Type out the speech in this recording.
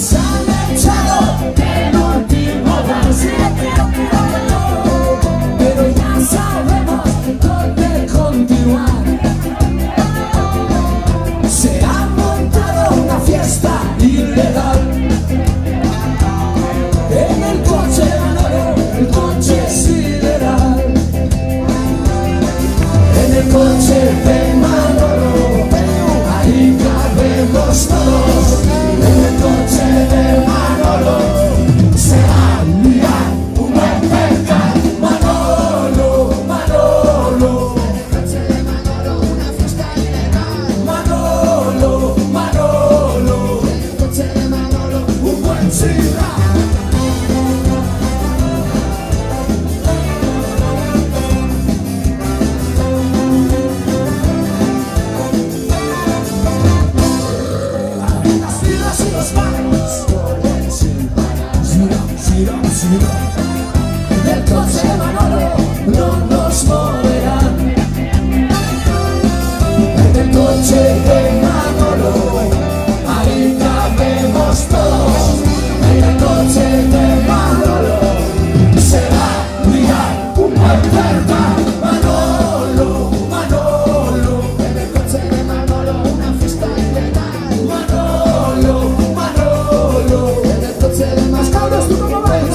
nos han echado el último gas, pero ya sabemos dónde continuar. Se ha montado una fiesta ilegal en el coche Manolo, el coche sideral. En el coche de Manolo, ahí cabemos todos. En el coche de Manolo se va a liar un buen percal. Manolo, Manolo. En el coche de Manolo una fiesta ilegal. Manolo, Manolo. En el coche de Manolo un buen cigarro. Del coche de Manolo no nos moverán. En el coche de Manolo ahí cabemos todos. En el coche de Manolo se va a liar un buen percal. Manolo, Manolo. En el coche de Manolo una fiesta ilegal. Manolo, Manolo. En el coche de Manolo tú no ves.